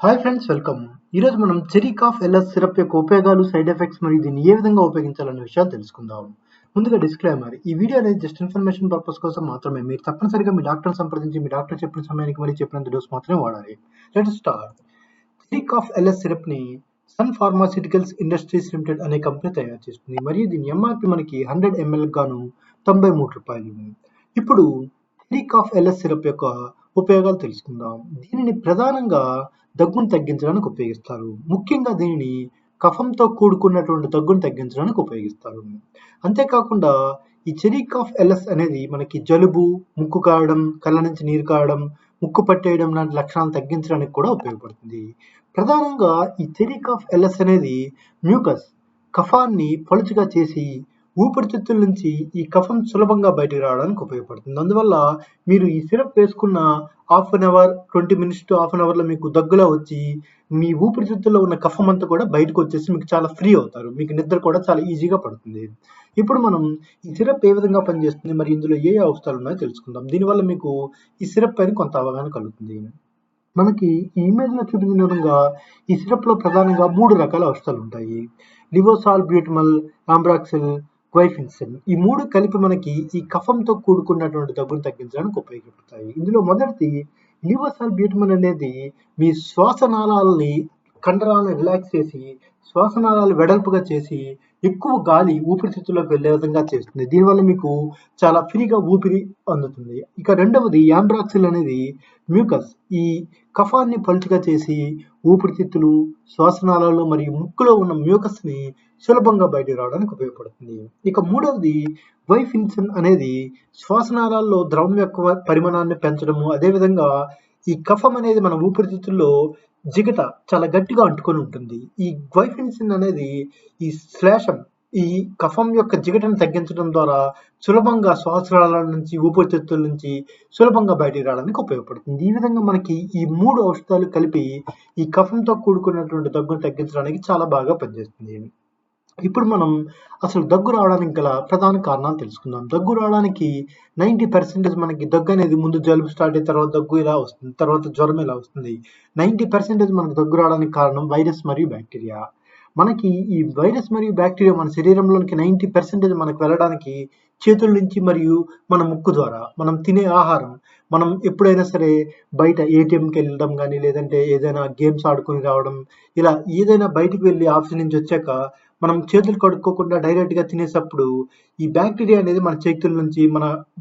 Hi friends, welcome. ఈరోజు మనం cherry cough LS syrup యొక్క ఉపయోగాలు, సైడ్ ఎఫెక్ట్స్ మరియు దీన్ని ఏ విధంగా ఉపయోగించాలనే విషయాలు తెలుసుకుందాం. ముందుగా డిస్క్లైమర్: ఈ వీడియో అనేది జస్ట్ ఇన్ఫర్మేషన్ పర్పస్ కోసం మాత్రమే. మీరు తప్పనిసరిగా మీ డాక్టర్ని సంప్రదించి మీ డాక్టర్ చెప్పిన సమయానికి మరియు చెప్పినంత డోస్ మాత్రమే వాడాలి. Let's start. Cherry cough LS syrup ని సన్ ఫార్మాస్యూటికల్స్ ఇండస్ట్రీస్ లిమిటెడ్ అనే కంపెనీ తయారు చేస్తుంది మరియు దీని ఎంఆర్పి మనకి 100 ml గాను ₹93. ఇప్పుడు చెరీ కాఫ్ ఎల్ఎస్ సిరప్ యొక్క ఉపయోగాలు తెలుసుకుందాం. దీనిని ప్రధానంగా దగ్గును తగ్గించడానికి ఉపయోగిస్తారు. ముఖ్యంగా దీనిని కఫంతో కూడుకున్నటువంటి దగ్గును తగ్గించడానికి ఉపయోగిస్తారు. అంతేకాకుండా ఈ చెరీ కాఫ్ ఎల్ఎస్ అనేది మనకి జలుబు, ముక్కు కారడం, కళ్ళ నుంచి నీరు కారడం, ముక్కు పట్టేయడం లాంటి లక్షణాలను తగ్గించడానికి కూడా ఉపయోగపడుతుంది. ప్రధానంగా ఈ చెరీ కాఫ్ ఎల్ఎస్ అనేది మ్యూకస్ కఫాన్ని పలుచగా చేసి ఊపిరితిత్తుల నుంచి ఈ కఫం సులభంగా బయటకు రావడానికి ఉపయోగపడుతుంది. అందువల్ల మీరు ఈ సిరప్ వేసుకున్న half an hour 20 minutes to half an అవర్లో మీకు దగ్గులా వచ్చి మీ ఊపిరితిత్తుల్లో ఉన్న కఫం అంతా కూడా బయటకు వచ్చేసి మీకు చాలా ఫ్రీ అవుతారు. మీకు నిద్ర కూడా చాలా ఈజీగా పడుతుంది. ఇప్పుడు మనం ఈ సిరప్ ఏ విధంగా పనిచేస్తుంది మరి ఇందులో ఏ అవస్థలు ఉన్నాయో తెలుసుకుందాం. దీనివల్ల మీకు ఈ సిరప్ పైన కొంత అవగాహన కలుగుతుంది. మనకి ఈ ఇమేజ్లో చూపించిన విధంగా ఈ సిరప్లో ప్రధానంగా 3 రకాల ఔషధాలు ఉంటాయి. లివోసాల్ బ్యూటమల్, ఆంబ్రాక్సిల్, గ్వైఫిన్సిన్. ఈ 3 కలిపి మనకి ఈ కఫంతో కూడుకున్నటువంటి దగ్గును తగ్గించడానికి ఉపయోగపడతాయి. ఇందులో మొదటిది లివోసాల్ బ్యూటమల్ అనేది మీ శ్వాసనాళాలని కండరాలను రిలాక్స్ చేసి శ్వాసనాళాలు వెడల్పుగా చేసి ఎక్కువ గాలి ఊపిరితిత్తుల్లోకి వెళ్ళే విధంగా చేస్తుంది. దీనివల్ల మీకు చాలా ఫ్రీగా ఊపిరి అందుతుంది. ఇక రెండవది యాంబ్రాక్సిల్ అనేది మ్యూకస్ ఈ కఫాన్ని పలుచగా చేసి ఊపిరితిత్తులు, శ్వాసనాళాలు మరియు ముక్కులో ఉన్న మ్యూకస్ ని సులభంగా బయటకు రావడానికి ఉపయోగపడుతుంది. ఇక మూడవది వైఫిన్సిన్ అనేది శ్వాసనాళాల్లో ద్రవం యొక్క పరిమాణాన్ని పెంచడము, అదేవిధంగా ఈ కఫం అనేది మన ఊపిరితిత్తుల్లో జిగట చాలా గట్టిగా అంటుకొని ఉంటుంది. ఈ గ్వైఫిన్సిన్ అనేది ఈ శ్లేషం ఈ కఫం యొక్క జిగటను తగ్గించడం ద్వారా సులభంగా శ్వాసనాళాల నుంచి ఊపిరితిత్తుల నుంచి సులభంగా బయటికి రావడానికి ఉపయోగపడుతుంది. ఈ విధంగా మనకి ఈ 3 ఔషధాలు కలిపి ఈ కఫంతో కూడుకున్నటువంటి దగ్గును తగ్గించడానికి చాలా బాగా పనిచేస్తుంది. ఇప్పుడు మనం అసలు దగ్గు రావడానికి గల ప్రధాన కారణాలు తెలుసుకుందాం. దగ్గు రావడానికి 90% మనకి దగ్గు అనేది ముందు జలుబు స్టార్ట్ అయిన తర్వాత దగ్గు ఇలా వస్తుంది, తర్వాత జ్వరం ఇలా వస్తుంది. 90% మనకు దగ్గు రావడానికి కారణం వైరస్ మరియు బ్యాక్టీరియా. మనకి ఈ వైరస్ మరియు బ్యాక్టీరియా మన శరీరంలోనికి 90% మనకు వెళ్ళడానికి చేతుల నుంచి మరియు మన ముక్కు ద్వారా మనం తినే ఆహారం, మనం ఎప్పుడైనా సరే బయట ఏటీఎంకి వెళ్ళడం కానీ లేదంటే ఏదైనా గేమ్స్ ఆడుకొని రావడం, ఇలా ఏదైనా బయటికి వెళ్ళి ఆఫీస్ నుంచి వచ్చాక మనం చేతులు కడుక్కోకుండా డైరెక్ట్గా తినేటప్పుడు ఈ బ్యాక్టీరియా అనేది మన చేతుల నుంచి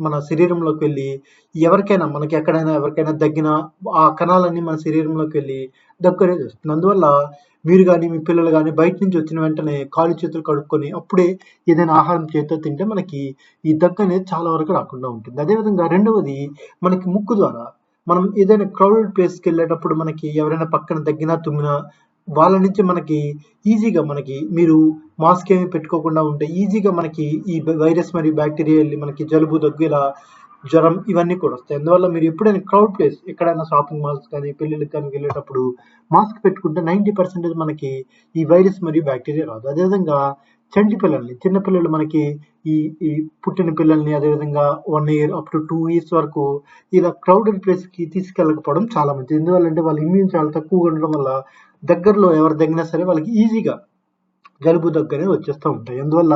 మన శరీరంలోకి వెళ్ళి ఎవరికైనా మనకి ఎక్కడైనా ఎవరికైనా దగ్గిన ఆ కణాలన్నీ మన శరీరంలోకి వెళ్ళి దగ్గు అనేది వస్తుంది. అందువల్ల మీరు కానీ మీ పిల్లలు కానీ బయట నుంచి వచ్చిన వెంటనే కాళ్ళు చేతులు కడుక్కొని అప్పుడే ఏదైనా ఆహారం చేతితో తింటే మనకి ఈ దగ్గు అనేది చాలా వరకు రాకుండా ఉంటుంది. అదేవిధంగా రెండవది మనకి ముక్కు ద్వారా మనం ఏదైనా క్రౌడెడ్ ప్లేస్కి వెళ్ళేటప్పుడు మనకి ఎవరైనా పక్కన దగ్గినా తుమ్మినా వాళ్ళ నుంచి మనకి ఈజీగా మనకి మీరు మాస్క్ ఏమి పెట్టుకోకుండా ఉంటే ఈజీగా మనకి ఈ వైరస్ మరియు బ్యాక్టీరియా వెళ్ళి మనకి జలుబు, దగ్గు, ఇలా జ్వరం ఇవన్నీ కూడా వస్తాయి. అందువల్ల మీరు ఎప్పుడైనా క్రౌడ్ ప్లేస్ ఎక్కడైనా షాపింగ్ మాల్స్ కానీ పెళ్ళిళ్ళకి కానీ వెళ్ళేటప్పుడు మాస్క్ పెట్టుకుంటే 90% మనకి ఈ వైరస్ మరియు బ్యాక్టీరియా రాదు. అదేవిధంగా చంటి పిల్లల్ని, చిన్నపిల్లలు మనకి ఈ ఈ పుట్టిన పిల్లల్ని అదేవిధంగా 1 year అప్ టు 2 years వరకు ఇలా క్రౌడెడ్ ప్లేస్కి తీసుకెళ్ళకపోవడం చాలా మంచిది. ఎందువల్లంటే వాళ్ళ ఇమ్యూన్ చాలా తక్కువగా ఉండడం వల్ల దగ్గరలో ఎవరు తగ్గినా సరే వాళ్ళకి ఈజీగా జలుబు, దగ్గు అనేవి వచ్చేస్తూ ఉంటాయి. అందువల్ల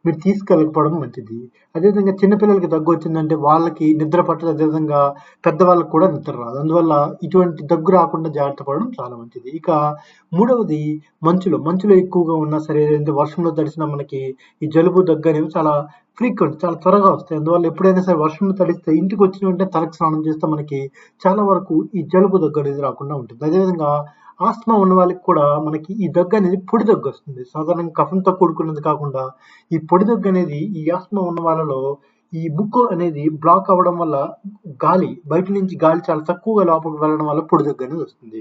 మీరు తీసుకెళ్ళకపోవడం మంచిది. అదేవిధంగా చిన్నపిల్లలకి దగ్గు వచ్చిందంటే వాళ్ళకి నిద్ర పట్టదు, అదేవిధంగా పెద్దవాళ్ళకి కూడా నిద్ర రాదు. అందువల్ల ఇటువంటి దగ్గు రాకుండా జాగ్రత్త పడడం చాలా మంచిది. ఇక మూడవది మంచులో ఎక్కువగా ఉన్నా సరే లేదంటే వర్షంలో తడిసినా మనకి ఈ జలుబు, దగ్గు అనేవి చాలా ఫ్రీక్వెంట్, చాలా త్వరగా వస్తాయి. అందువల్ల ఎప్పుడైనా సరే వర్షంలో తడిస్తే ఇంటికి వచ్చిన వెంటనే తలకు స్నానం చేస్తే మనకి చాలా వరకు ఈ జలుబు, దగ్గు అనేది రాకుండా ఉంటుంది. అదేవిధంగా ఆస్తమా ఉన్న వాళ్ళకి కూడా మనకి ఈ దగ్గు అనేది పొడి దగ్గు వస్తుంది. సాధారణంగా కఫంతో కూడుకున్నది కాకుండా ఈ పొడి దగ్గు అనేది ఈ ఆస్తమా ఉన్న వాళ్ళలో ఈ ముక్కు అనేది బ్లాక్ అవ్వడం వల్ల బయట నుంచి గాలి చాలా తక్కువగా లోపలికి వెళ్ళడం వల్ల పొడి దగ్గు అనేది వస్తుంది.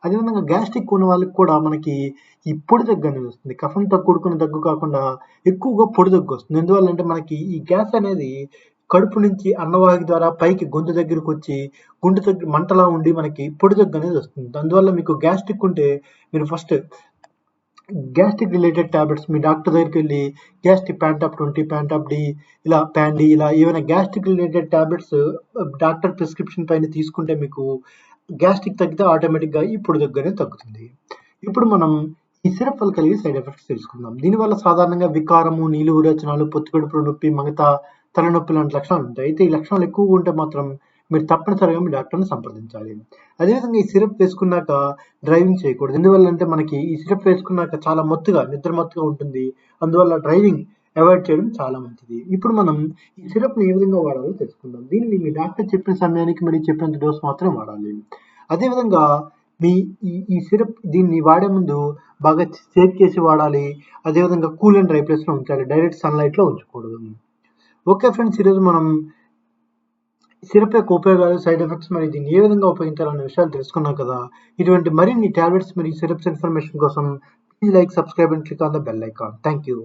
అదేవిధంగా గ్యాస్ట్రిక్ ఉన్న వాళ్ళకి కూడా మనకి ఈ పొడి దగ్గు అనేది వస్తుంది. కఫంతో కూడుకున్న దగ్గు కాకుండా ఎక్కువగా పొడి దగ్గు వస్తుంది. ఎందువల్లంటే మనకి ఈ గ్యాస్ అనేది కడుపు నుంచి అన్నవాహిక ద్వారా పైకి గొంతు దగ్గరికి వచ్చి గొంతు దగ్గర మంటలా ఉండి మనకి పొడి దగ్గు అనేది వస్తుంది. అందువల్ల మీకు గ్యాస్ట్రిక్ ఉంటే మీరు ఫస్ట్ గ్యాస్ట్రిక్ రిలేటెడ్ టాబ్లెట్స్ మీ డాక్టర్ దగ్గరికి వెళ్ళి గ్యాస్ట్రిక్ ప్యాంటాప్ 20, ప్యాంటాప్ డి, ఇలా ప్యాండీ, ఇలా ఏమైనా gastric related tablets doctor prescription పైన తీసుకుంటే మీకు గ్యాస్ట్రిక్ తగ్గితే ఆటోమేటిక్గా ఇప్పుడు దగ్గరనే తగ్గుతుంది. ఇప్పుడు మనం ఈ సిరప్ వల్ల కలిగే సైడ్ ఎఫెక్ట్స్ తెలుసుకుందాం. దీనివల్ల సాధారణంగా వికారము, నీలి విరోచనాలు, పొత్తికడుపులో నొప్పి, మగత, తలనొప్పి లాంటి లక్షణాలు ఉంటాయి. అయితే ఈ లక్షణాలు ఎక్కువగా ఉంటే మాత్రం మీరు తప్పనిసరిగా మీ డాక్టర్ని సంప్రదించాలి. అదేవిధంగా ఈ సిరప్ వేసుకున్నాక డ్రైవింగ్ చేయకూడదు. ఎందువల్ల అంటే మనకి ఈ సిరప్ వేసుకున్నాక చాలా నిద్ర మత్తుగా ఉంటుంది. అందువల్ల డ్రైవింగ్ అవాయిడ్ చేయడం చాలా మంచిది. ఇప్పుడు మనం ఈ సిరప్ని ఏ విధంగా వాడాలో తెలుసుకుందాం. దీనిని మీ డాక్టర్ చెప్పిన సమయానికి మరియు చెప్పినంత డోస్ మాత్రమే వాడాలి. అదేవిధంగా మీ ఈ సిరప్ దీన్ని వాడే ముందు బాగా షేక్ చేసి వాడాలి. అదేవిధంగా కూల్ అండ్ డ్రై ప్లేస్లో ఉంచాలి. డైరెక్ట్ సన్లైట్లో ఉంచకూడదు. ఓకే ఫ్రెండ్స్, ఈరోజు మనం సిరప్ యొక్క ఉపయోగాలు, సైడ్ ఎఫెక్ట్స్ మరియు దీన్ని ఏ విధంగా ఉపయోగించాలనే విషయాలు తెలుసుకున్నాం కదా. ఇటువంటి మరిన్ని టాబ్లెట్స్ మరియు సిరప్స్ ఇన్ఫర్మేషన్ కోసం please like, subscribe and click on the bell icon. Thank you.